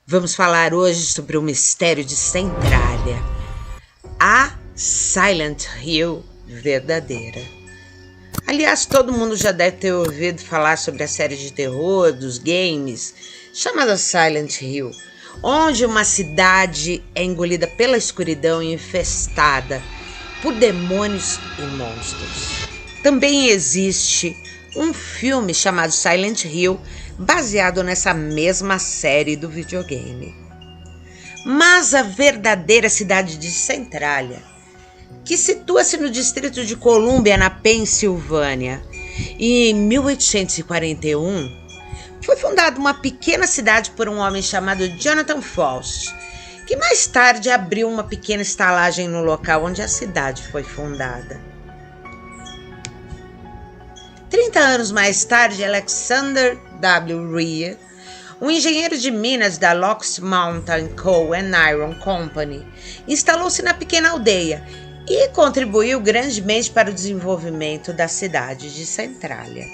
Vamos falar hoje sobre o mistério de Centralia, a Silent Hill verdadeira. Aliás, todo mundo já deve ter ouvido falar sobre a série de terror dos games chamada Silent Hill, onde uma cidade é engolida pela escuridão e infestada por demônios e monstros. Também existe um filme chamado Silent Hill, baseado nessa mesma série do videogame. Mas a verdadeira cidade de Centralia, que situa-se no distrito de Colômbia, na Pensilvânia, e em 1841, foi fundada uma pequena cidade por um homem chamado Jonathan Faust, que mais tarde abriu uma pequena estalagem no local onde a cidade foi fundada. 30 anos mais tarde, Alexander W. Rhea, um engenheiro de minas da Lockheed Mountain Coal and Iron Company, instalou-se na pequena aldeia e contribuiu grandemente para o desenvolvimento da cidade de Centralia,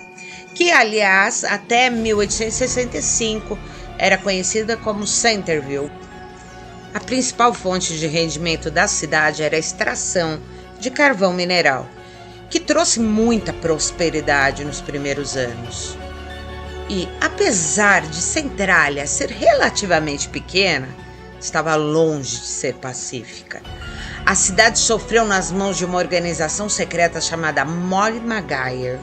que, aliás, até 1865 era conhecida como Centerville. A principal fonte de rendimento da cidade era a extração de carvão mineral, que trouxe muita prosperidade nos primeiros anos. E, apesar de Centralia ser relativamente pequena, estava longe de ser pacífica. A cidade sofreu nas mãos de uma organização secreta chamada Molly Maguire,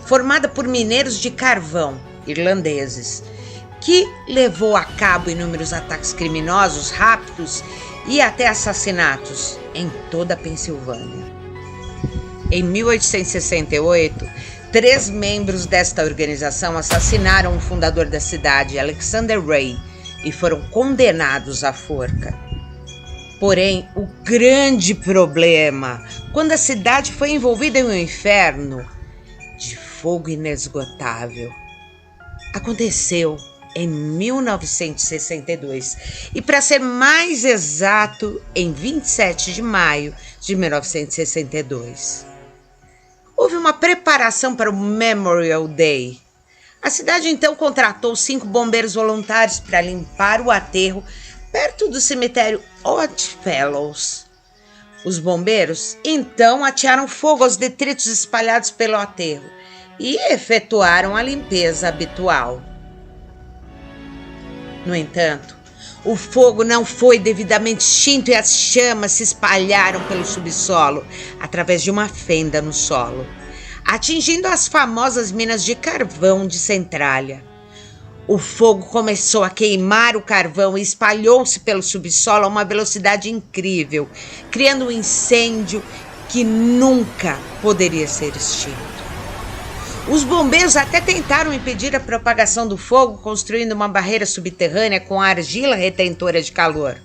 formada por mineiros de carvão irlandeses, que levou a cabo inúmeros ataques criminosos, raptos e até assassinatos em toda a Pensilvânia. Em 1868, 3 membros desta organização assassinaram o fundador da cidade, Alexander Ray, e foram condenados à forca. Porém, o grande problema, quando a cidade foi envolvida em um inferno de fogo inesgotável, aconteceu em 1962 e, para ser mais exato, em 27 de maio de 1962. Houve uma preparação para o Memorial Day. A cidade então contratou 5 bombeiros voluntários para limpar o aterro perto do cemitério Oddfellows. Os bombeiros então atearam fogo aos detritos espalhados pelo aterro e efetuaram a limpeza habitual. No entanto, o fogo não foi devidamente extinto e as chamas se espalharam pelo subsolo através de uma fenda no solo, atingindo as famosas minas de carvão de Centralia. O fogo começou a queimar o carvão e espalhou-se pelo subsolo a uma velocidade incrível, criando um incêndio que nunca poderia ser extinto. Os bombeiros até tentaram impedir a propagação do fogo, construindo uma barreira subterrânea com argila retentora de calor.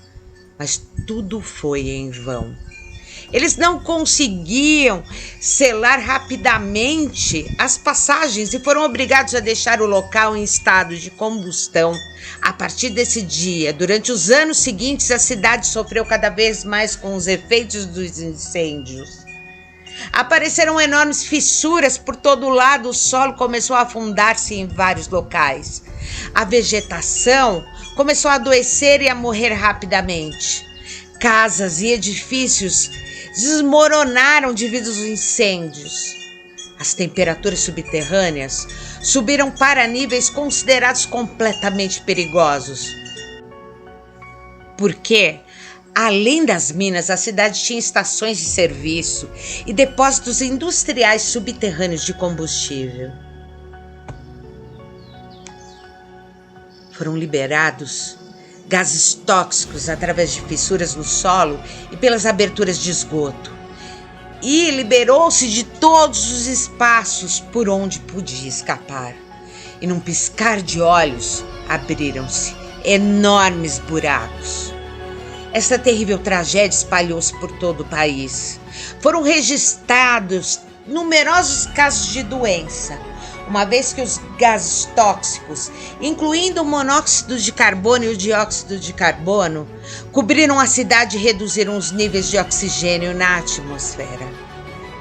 Mas tudo foi em vão. Eles não conseguiam selar rapidamente as passagens e foram obrigados a deixar o local em estado de combustão. A partir desse dia, durante os anos seguintes, a cidade sofreu cada vez mais com os efeitos dos incêndios. Apareceram enormes fissuras por todo lado, o solo começou a afundar-se em vários locais. A vegetação começou a adoecer e a morrer rapidamente. Casas e edifícios desmoronaram devido aos incêndios. As temperaturas subterrâneas subiram para níveis considerados completamente perigosos. Porque, além das minas, a cidade tinha estações de serviço e depósitos industriais subterrâneos de combustível. Foram liberados gases tóxicos através de fissuras no solo e pelas aberturas de esgoto. E liberou-se de todos os espaços por onde podia escapar. E num piscar de olhos, abriram-se enormes buracos. Essa terrível tragédia espalhou-se por todo o país. Foram registrados numerosos casos de doença, uma vez que os gases tóxicos, incluindo o monóxido de carbono e o dióxido de carbono, cobriram a cidade e reduziram os níveis de oxigênio na atmosfera.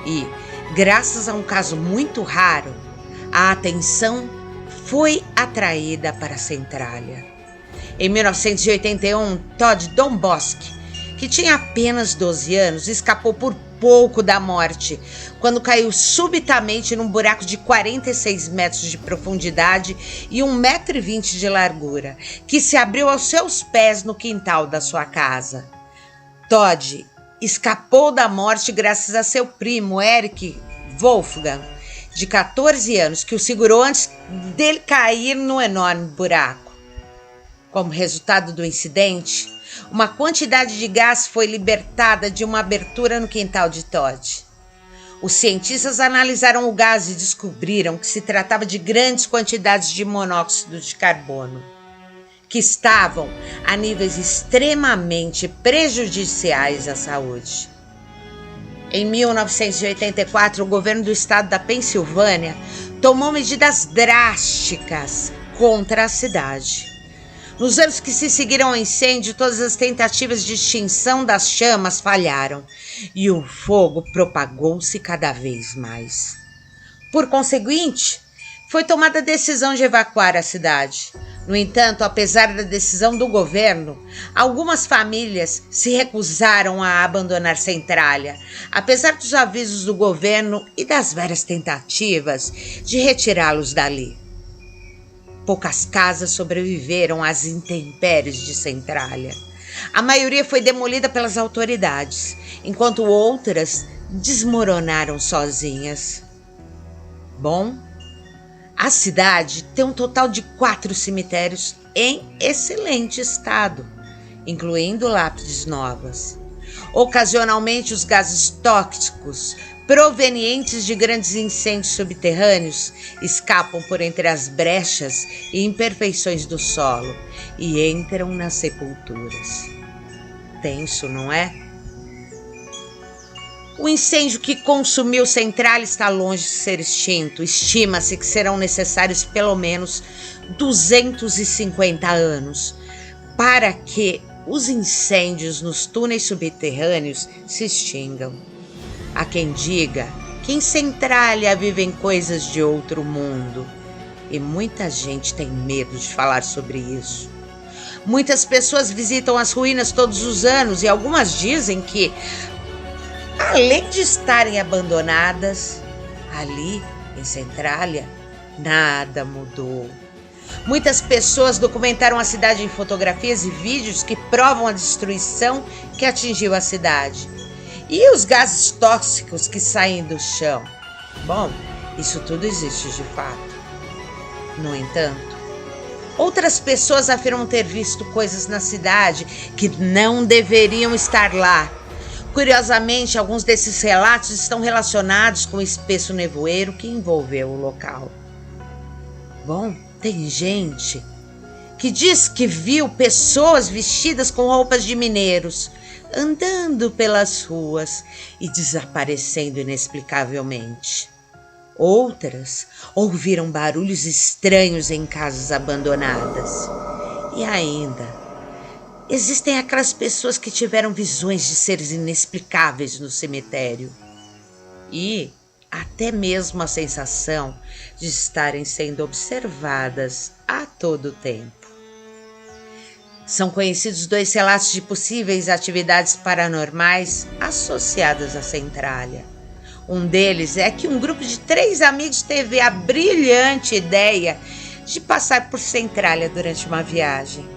E, graças a um caso muito raro, a atenção foi atraída para Centralia. Em 1981, Todd Domboski, que tinha apenas 12 anos, escapou por pouco da morte, quando caiu subitamente num buraco de 46 metros de profundidade e 1,20 m de largura, que se abriu aos seus pés no quintal da sua casa. Todd escapou da morte graças a seu primo, Eric Wolfgang, de 14 anos, que o segurou antes dele cair no enorme buraco. Como resultado do incidente, uma quantidade de gás foi libertada de uma abertura no quintal de Todd. Os cientistas analisaram o gás e descobriram que se tratava de grandes quantidades de monóxido de carbono, que estavam a níveis extremamente prejudiciais à saúde. Em 1984, o governo do estado da Pensilvânia tomou medidas drásticas contra a cidade. Nos anos que se seguiram ao incêndio, todas as tentativas de extinção das chamas falharam e o fogo propagou-se cada vez mais. Por conseguinte, foi tomada a decisão de evacuar a cidade. No entanto, apesar da decisão do governo, algumas famílias se recusaram a abandonar Centralia, apesar dos avisos do governo e das várias tentativas de retirá-los dali. Poucas casas sobreviveram às intempéries de Centralia. A maioria foi demolida pelas autoridades, enquanto outras desmoronaram sozinhas. Bom, a cidade tem um total de 4 cemitérios em excelente estado, incluindo lápides novas. Ocasionalmente, os gases tóxicos provenientes de grandes incêndios subterrâneos escapam por entre as brechas e imperfeições do solo e entram nas sepulturas. Tenso, não é? O incêndio que consumiu Centralia está longe de ser extinto. Estima-se que serão necessários pelo menos 250 anos para que os incêndios nos túneis subterrâneos se extingam. Há quem diga que em Centralia vivem coisas de outro mundo e muita gente tem medo de falar sobre isso. Muitas pessoas visitam as ruínas todos os anos e algumas dizem que, além de estarem abandonadas, ali em Centralia nada mudou. Muitas pessoas documentaram a cidade em fotografias e vídeos que provam a destruição que atingiu a cidade. E os gases tóxicos que saem do chão? Bom, isso tudo existe de fato. No entanto, outras pessoas afirmam ter visto coisas na cidade que não deveriam estar lá. Curiosamente, alguns desses relatos estão relacionados com o espesso nevoeiro que envolveu o local. Bom, tem gente que diz que viu pessoas vestidas com roupas de mineiros andando pelas ruas e desaparecendo inexplicavelmente. Outras ouviram barulhos estranhos em casas abandonadas. E ainda, existem aquelas pessoas que tiveram visões de seres inexplicáveis no cemitério. E até mesmo a sensação de estarem sendo observadas a todo tempo. São conhecidos 2 relatos de possíveis atividades paranormais associadas a Centralia. Um deles é que um grupo de 3 amigos teve a brilhante ideia de passar por Centralia durante uma viagem.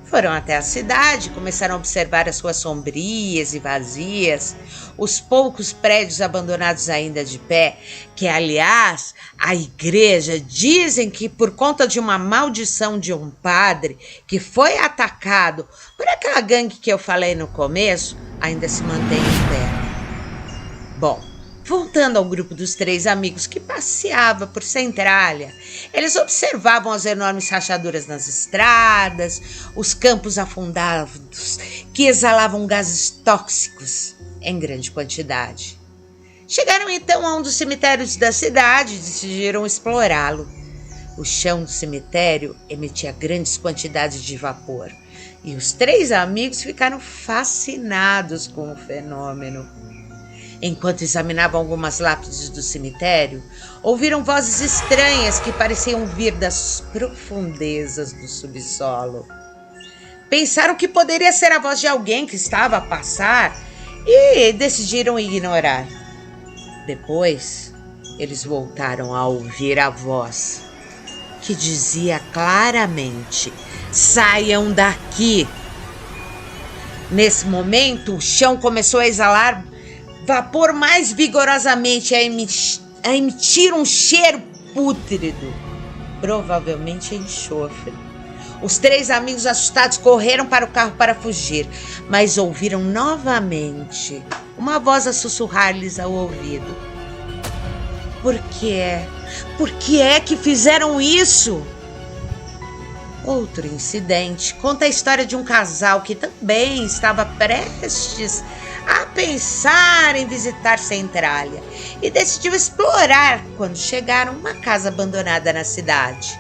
Foram até a cidade, começaram a observar as ruas sombrias e vazias, os poucos prédios abandonados ainda de pé, que, aliás, a igreja dizem que por conta de uma maldição de um padre que foi atacado por aquela gangue que eu falei no começo, ainda se mantém em pé. Bom, voltando ao grupo dos 3 amigos que passeava por Centralia, eles observavam as enormes rachaduras nas estradas, os campos afundados que exalavam gases tóxicos em grande quantidade. Chegaram então a um dos cemitérios da cidade e decidiram explorá-lo. O chão do cemitério emitia grandes quantidades de vapor e os 3 amigos ficaram fascinados com o fenômeno. Enquanto examinavam algumas lápides do cemitério, ouviram vozes estranhas que pareciam vir das profundezas do subsolo. Pensaram que poderia ser a voz de alguém que estava a passar e decidiram ignorar. Depois, eles voltaram a ouvir a voz, que dizia claramente: "Saiam daqui!" Nesse momento, o chão começou a exalar vapor mais vigorosamente, a emitir um cheiro pútrido, provavelmente enxofre. Os 3 amigos assustados correram para o carro para fugir, mas ouviram novamente uma voz a sussurrar-lhes ao ouvido: Por quê? Por que é que fizeram isso? Outro incidente conta a história de um casal que também estava prestes a pensar em visitar Centralia e decidiu explorar quando chegaram a uma casa abandonada na cidade.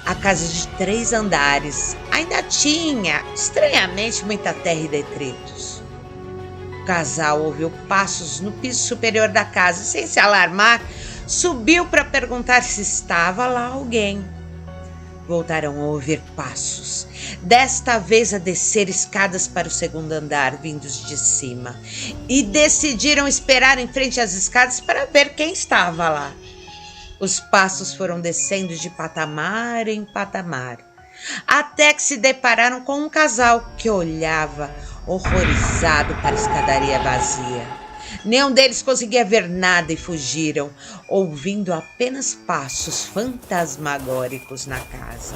A casa de 3 andares ainda tinha, estranhamente, muita terra e detritos. O casal ouviu passos no piso superior da casa e, sem se alarmar, subiu para perguntar se estava lá alguém. Voltaram a ouvir passos, desta vez a descer escadas para o 2º andar, vindos de cima, e decidiram esperar em frente às escadas para ver quem estava lá. Os passos foram descendo de patamar em patamar, até que se depararam com um casal que olhava horrorizado para a escadaria vazia. Nenhum deles conseguia ver nada e fugiram, ouvindo apenas passos fantasmagóricos na casa.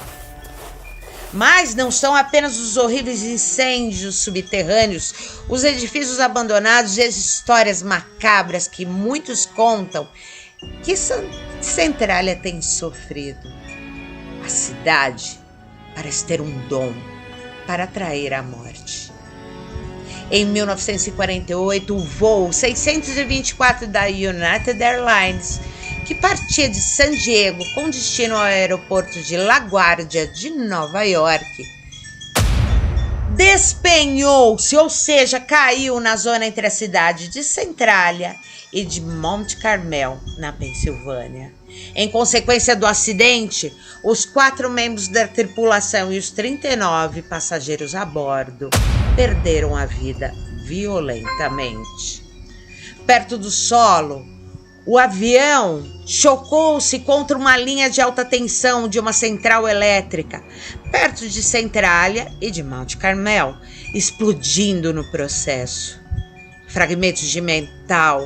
Mas não são apenas os horríveis incêndios subterrâneos, os edifícios abandonados e as histórias macabras que muitos contam que Centralia tem sofrido. A cidade parece ter um dom para atrair a morte. Em 1948, o voo 624 da United Airlines, que partia de San Diego com destino ao aeroporto de LaGuardia, de Nova York, despenhou-se, ou seja, caiu na zona entre a cidade de Centralia e de Mount Carmel, na Pensilvânia. Em consequência do acidente, os 4 membros da tripulação e os 39 passageiros a bordo perderam a vida violentamente. Perto do solo, o avião chocou-se contra uma linha de alta tensão de uma central elétrica, perto de Centralia e de Mount Carmel, explodindo no processo. Fragmentos de metal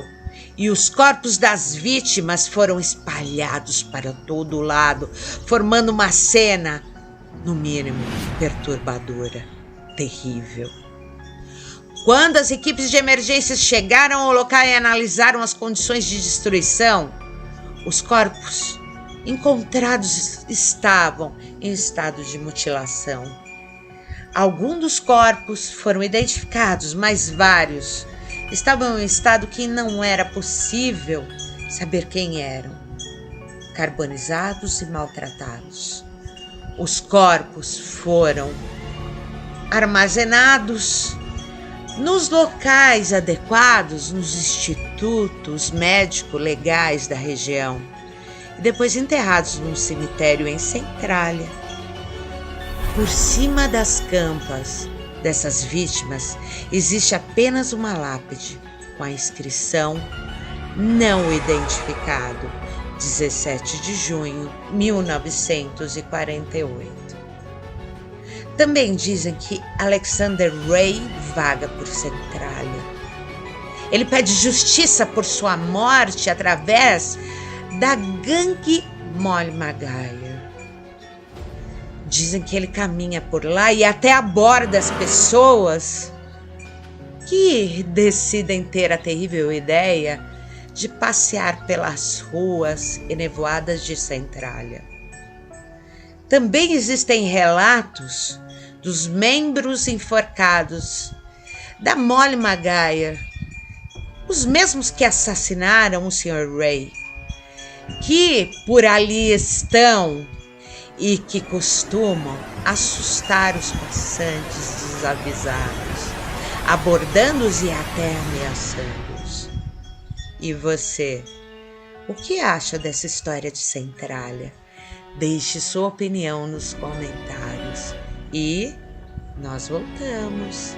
e os corpos das vítimas foram espalhados para todo lado, formando uma cena, no mínimo, perturbadora, terrível. Quando as equipes de emergência chegaram ao local e analisaram as condições de destruição, os corpos encontrados estavam em estado de mutilação. Alguns dos corpos foram identificados, mas vários estavam em um estado que não era possível saber quem eram, carbonizados e maltratados. Os corpos foram armazenados nos locais adequados, nos institutos médico-legais da região, e depois enterrados num cemitério em Centralia. Por cima das campas dessas vítimas existe apenas uma lápide com a inscrição "Não identificado, 17 de junho, 1948. Também dizem que Alexander Ray vaga por Centralia. Ele pede justiça por sua morte através da gangue Molly Maguire. Dizem que ele caminha por lá e até aborda as pessoas que decidem ter a terrível ideia de passear pelas ruas enevoadas de Centralia. Também existem relatos dos membros enforcados da Molly Maguire, os mesmos que assassinaram o Sr. Ray, que por ali estão e que costumam assustar os passantes desavisados, abordando-os e até ameaçando-os. E você, o que acha dessa história de Centralia? Deixe sua opinião nos comentários e Nós voltamos.